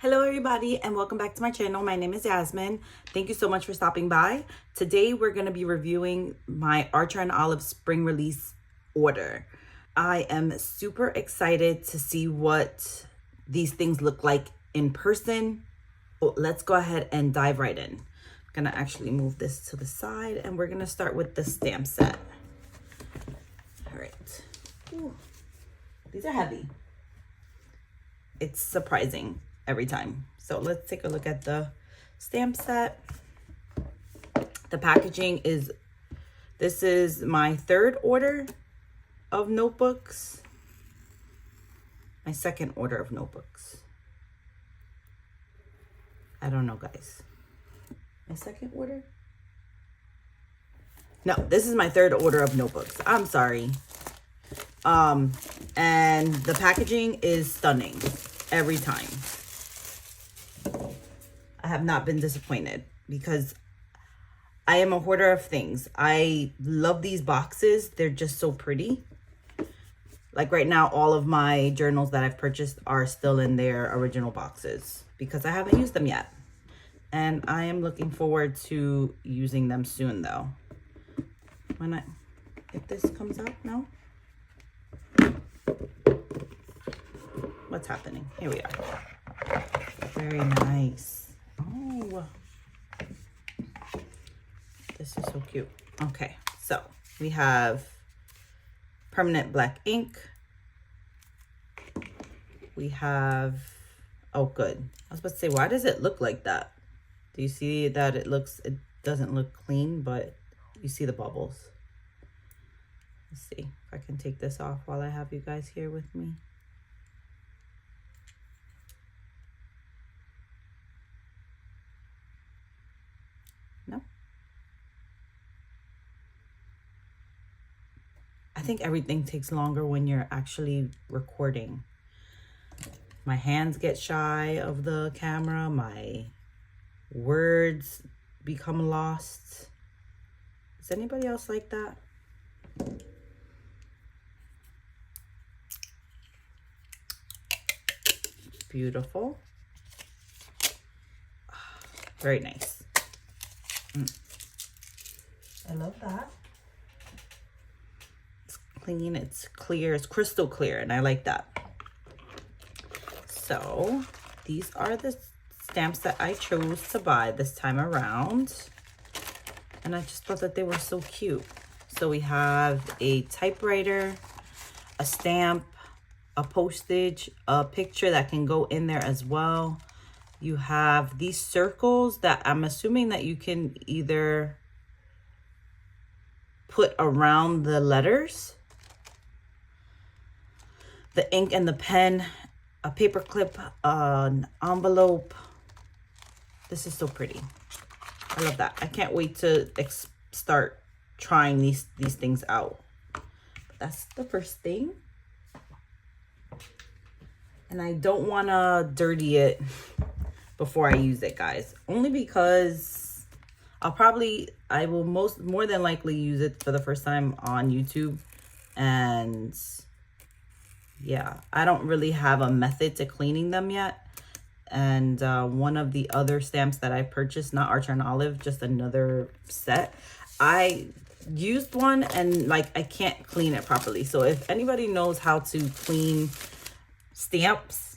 Hello everybody and welcome back to my channel. My name is Yasmin. Thank you so much for stopping by. Today we're going to be reviewing my Archer and Olive spring release order. I am super excited to see what these things look like in person. Well, let's go ahead and dive right in. I'm going to actually move this to the side and we're going to start with the stamp set. All right. Ooh, these are heavy. It's surprising every time. So let's take a look at the stamp set. The packaging is, this is my third order of notebooks. My second order of notebooks. I don't know, guys. My second order? No, this is my third order of notebooks. I'm sorry. And the packaging is stunning every time. I have not been disappointed because I am a hoarder of things. I love these boxes. They're just so pretty. Like right now, all of my journals that I've purchased are still in their original boxes because I haven't used them yet. And I am looking forward to using them soon though. If this comes out, no? What's happening? Here we are. Very nice. Oh, this is so cute. Okay, so we have permanent black ink. We have, oh good. I was about to say, why does it look like that? Do you see that it doesn't look clean, but you see the bubbles. Let's see if I can take this off while I have you guys here with me. No? I think everything takes longer when you're actually recording. My hands get shy of the camera. My words become lost. Is anybody else like that? Beautiful. Very nice. I love that. It's clean, it's clear, it's crystal clear, and I like that. So these are the stamps that I chose to buy this time around. And I just thought that they were so cute. So we have a typewriter, a stamp, a postage, a picture that can go in there as well. You have these circles that I'm assuming that you can either put around the letters, the ink and the pen, a paper clip, an envelope. This is so pretty. I love that. I can't wait to start trying these things out. But that's the first thing. And I don't want to dirty it before I use it, guys. Only because I will more than likely use it for the first time on YouTube. And yeah, I don't really have a method to cleaning them yet. And one of the other stamps that I purchased, not Archer and Olive, just another set, I used one and like I can't clean it properly. So if anybody knows how to clean stamps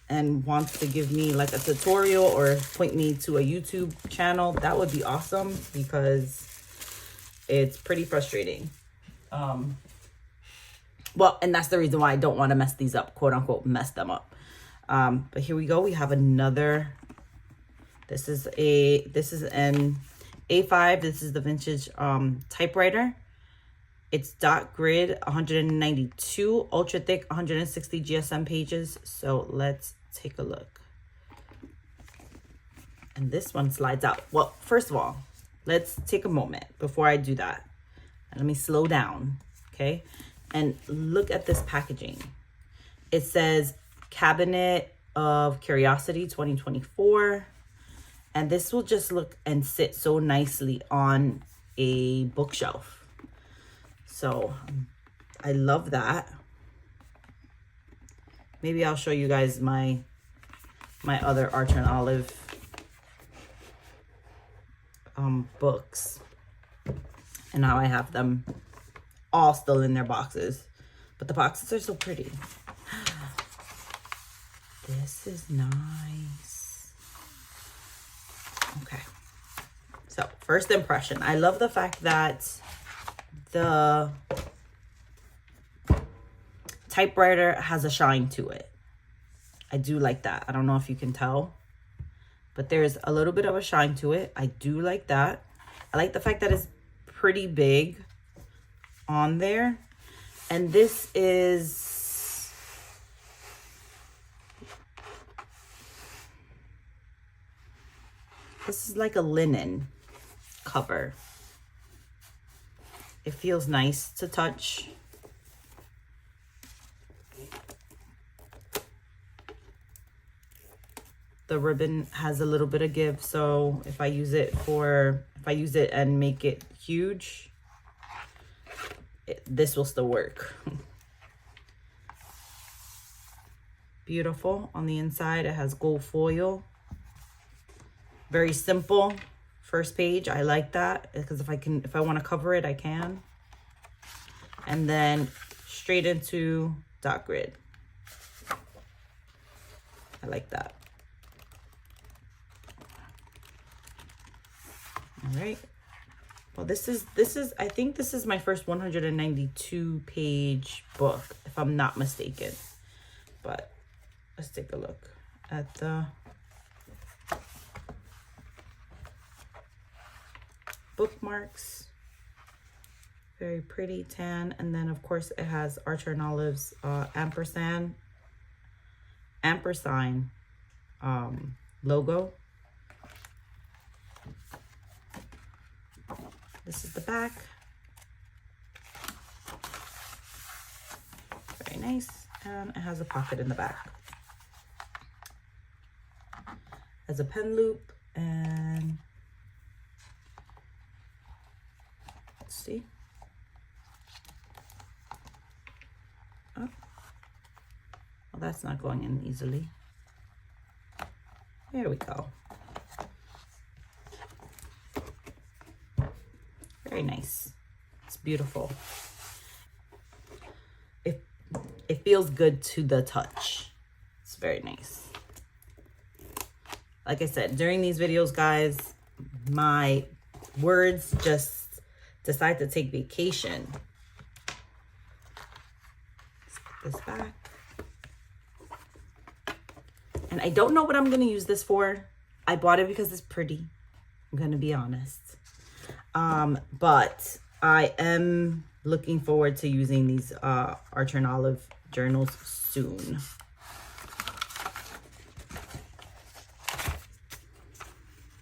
and wants to give me like a tutorial or point me to a YouTube channel, that would be awesome because it's pretty frustrating. Well, and that's the reason why I don't want to mess these up, quote unquote, mess them up. But here we go. We have another, this is an A5. This is the vintage typewriter. It's dot grid, 192, ultra thick, 160 GSM pages. So let's take a look. And this one slides out. Well, first of all, let's take a moment before I do that. And let me slow down, okay? And look at this packaging. It says Cabinet of Curiosity 2024. And this will just look and sit so nicely on a bookshelf. So I love that. Maybe I'll show you guys my my other Archer and Olive books. And now I have them all still in their boxes. But the boxes are so pretty. This is nice. Okay. So, first impression. I love the fact that the typewriter has a shine to it. I do like that. I don't know if you can tell, but there's a little bit of a shine to it. I do like that. I like the fact that it's pretty big on there. And this is like a linen cover. It feels nice to touch. The ribbon has a little bit of give, so if I use it and make it huge, this will still work. Beautiful. On the inside, it has gold foil. Very simple. First page, I like that because if I want to cover it, I can. And then straight into dot grid. I like that. All right. Well, this is I think this is my first 192 page book, if I'm not mistaken. But let's take a look at the bookmarks. Very pretty tan, and then of course it has Archer and Olive's ampersand logo. This is the back. Very nice. And it has a pocket in the back. Has a pen loop and let's see. Oh. Well, that's not going in easily. There we go. Very nice. It's beautiful. It feels good to the touch. It's very nice. Like I said, during these videos, guys, my words just decide to take vacation. Let's put this back. And I don't know what I'm going to use this for. I bought it because it's pretty. I'm going to be honest. But I am looking forward to using these Archer and Olive journals soon.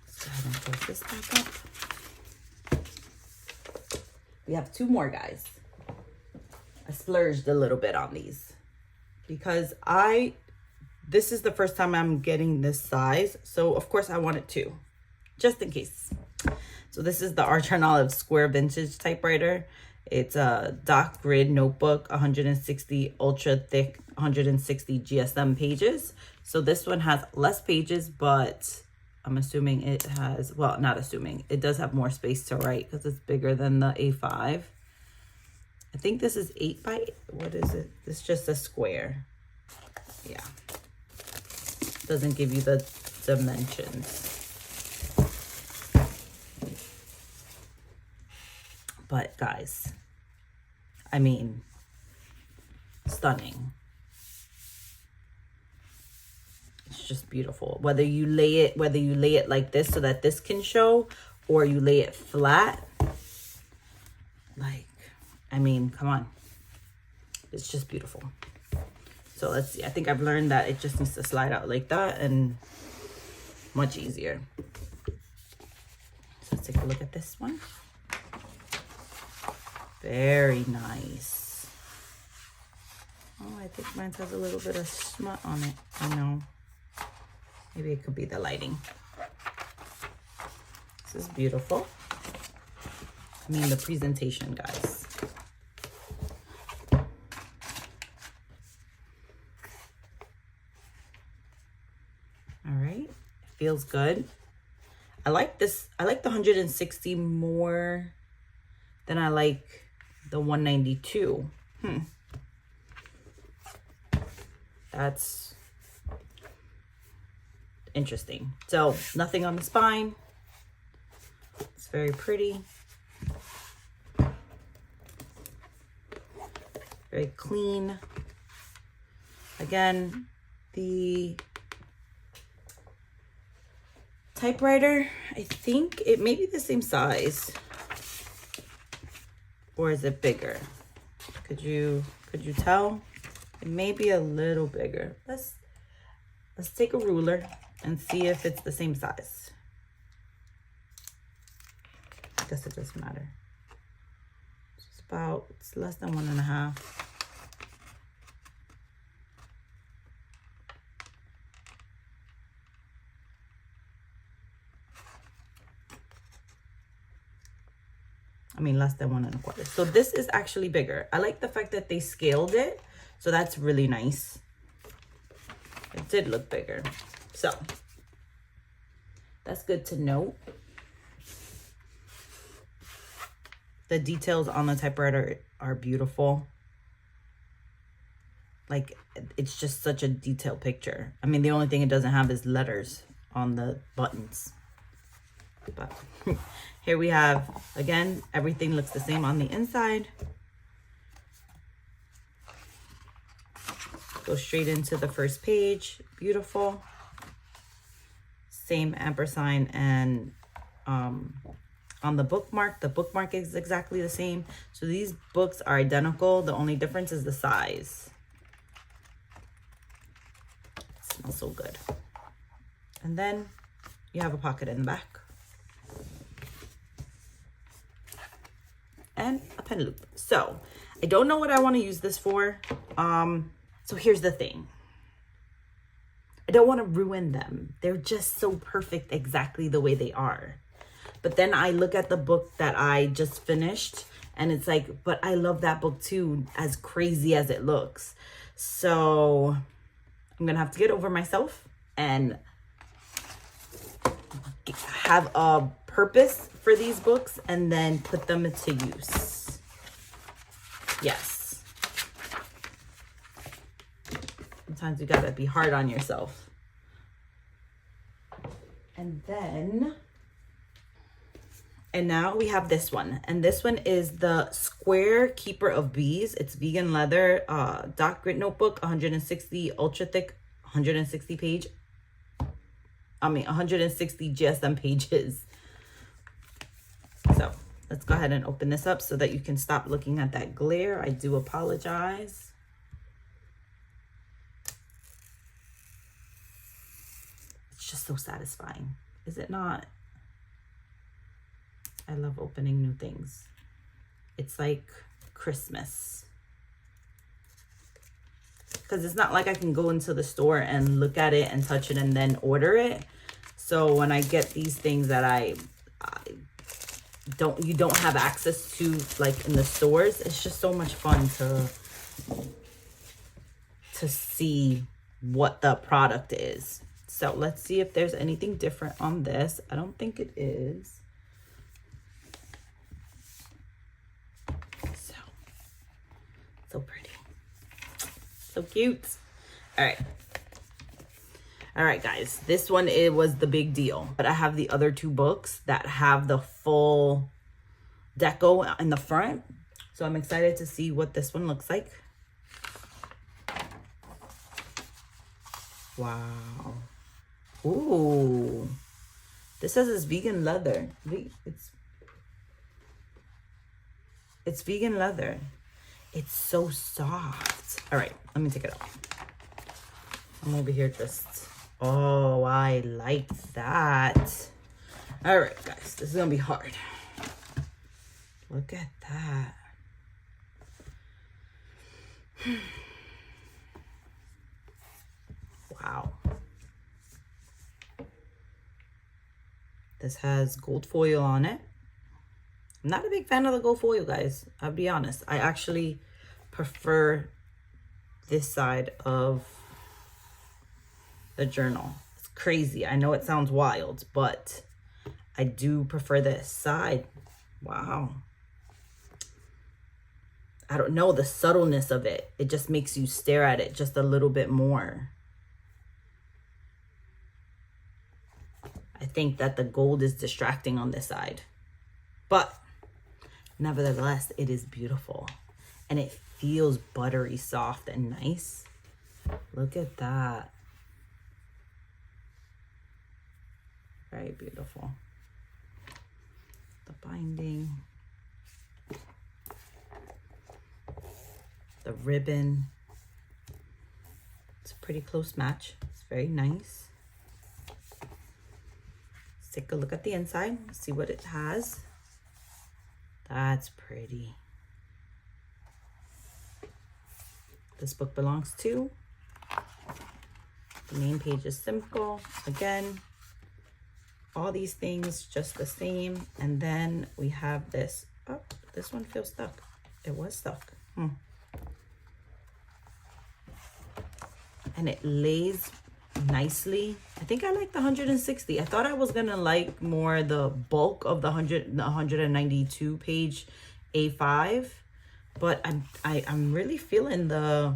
Let's go ahead and close this back up. We have two more, guys. I splurged a little bit on these because this is the first time I'm getting this size. So of course I wanted two, just in case. So this is the Archer and Olive Square Vintage Typewriter. It's a dot grid notebook, 160 ultra thick, 160 GSM pages. So this one has less pages, but I'm assuming it has, well, not assuming, it does have more space to write because it's bigger than the A5. I think this is 8 by, what is it? It's just a square. Yeah. Doesn't give you the dimensions. But guys, I mean, stunning. It's just beautiful. Whether you lay it like this so that this can show, or you lay it flat, like, I mean, come on. It's just beautiful. So let's see. I think I've learned that it just needs to slide out like that and much easier. So let's take a look at this one. Very nice. Oh, I think mine has a little bit of smut on it. I know. Maybe it could be the lighting. This is beautiful. I mean, the presentation, guys. All right, feels good. I like this. I like the 160 more than I like the 192. That's interesting. So nothing on the spine. It's very pretty. Very clean. Again, the typewriter, I think it may be the same size. Or is it bigger? Could you tell? It may be a little bigger. Let's take a ruler and see if it's the same size. I guess it doesn't matter. It's less than 1.5. I mean, less than 1.25. So this is actually bigger. I like the fact that they scaled it. So that's really nice. It did look bigger. So that's good to note. The details on the typewriter are beautiful. Like, it's just such a detailed picture. I mean, the only thing it doesn't have is letters on the buttons. But here we have, again, everything looks the same on the inside. Go straight into the first page. Beautiful. Same ampersand and on the bookmark is exactly the same. So these books are identical. The only difference is the size. It smells so good. And then you have a pocket in the back. And a pen loop. So I don't know what I want to use this for. So here's the thing. I don't want to ruin them. They're just so perfect exactly the way they are. But then I look at the book that I just finished and it's like, but I love that book too, as crazy as it looks. So I'm going to have to get over myself and have a purpose for these books and then put them into use. Yes. Sometimes you gotta be hard on yourself. And now we have this one. And this one is the Square Keeper of Bees. It's vegan leather, dot grit notebook, 160 ultra thick, 160 page. 160 GSM pages. So let's go ahead and open this up so that you can stop looking at that glare. I do apologize. It's just so satisfying, is it not? I love opening new things. It's like Christmas. Because it's not like I can go into the store and look at it and touch it and then order it. So when I get these things that you don't have access to, like in the stores, it's just so much fun to see what the product is. So let's see if there's anything different on this. I don't think it is. So pretty. So cute. All right, guys. This one, it was the big deal. But I have the other two books that have the full deco in the front. So I'm excited to see what this one looks like. Wow. Ooh. This says it's vegan leather. It's vegan leather. It's so soft. All right, let me take it off. I'm over here just, oh, I like that. All right, guys, this is gonna be hard. Look at that. Wow. This has gold foil on it. I'm not a big fan of the gold foil, guys. I'll be honest. I actually prefer this side of the journal. It's crazy. I know it sounds wild, but I do prefer this side. Wow. I don't know, the subtleness of it. It just makes you stare at it just a little bit more. I think that the gold is distracting on this side. But nevertheless, it is beautiful. And it feels buttery soft and nice. Look at that. Very beautiful. The binding. The ribbon. It's a pretty close match. It's very nice. Let's take a look at the inside. See what it has. That's pretty. This book belongs to. The main page is simple. Again, all these things just the same. And then we have this. Oh, this one feels stuck. It was stuck. And it lays nicely. I think I like the 160. I thought I was gonna like more the bulk of the 192 page A5, but I'm really feeling the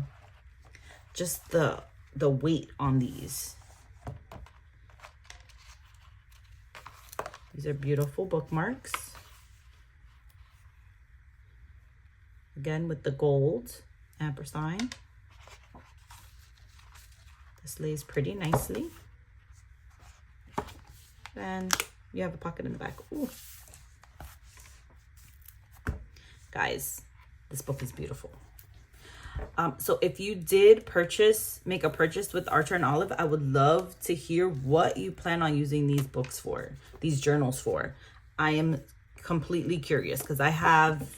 weight on these. These are beautiful bookmarks. Again with the gold ampersand. This lays pretty nicely. And you have a pocket in the back. Ooh. Guys, this book is beautiful. So if you did make a purchase with Archer and Olive, I would love to hear what you plan on using these books for, these journals for. I am completely curious because I have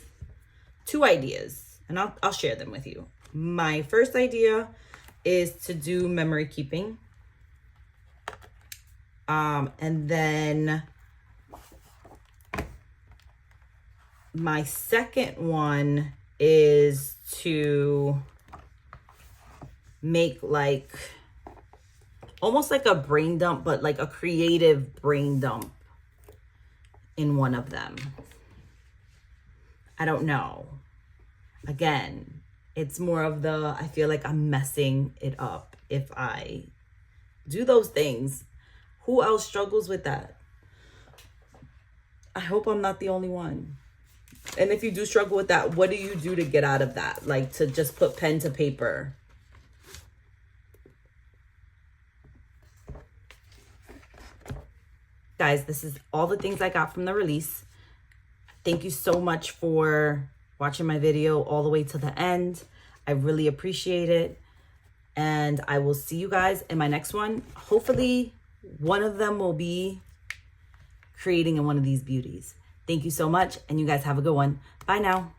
2 ideas and I'll share them with you. My first idea is to do memory keeping. And then my second one is to make like almost like a brain dump, but like a creative brain dump in one of them. I don't know. Again, it's more of the, I feel like I'm messing it up if I do those things. Who else struggles with that? I hope I'm not the only one. And if you do struggle with that, what do you do to get out of that? Like to just put pen to paper. Guys, this is all the things I got from the release. Thank you so much for watching my video all the way to the end. I really appreciate it. And I will see you guys in my next one. Hopefully one of them will be creating in one of these beauties. Thank you so much. And you guys have a good one. Bye now.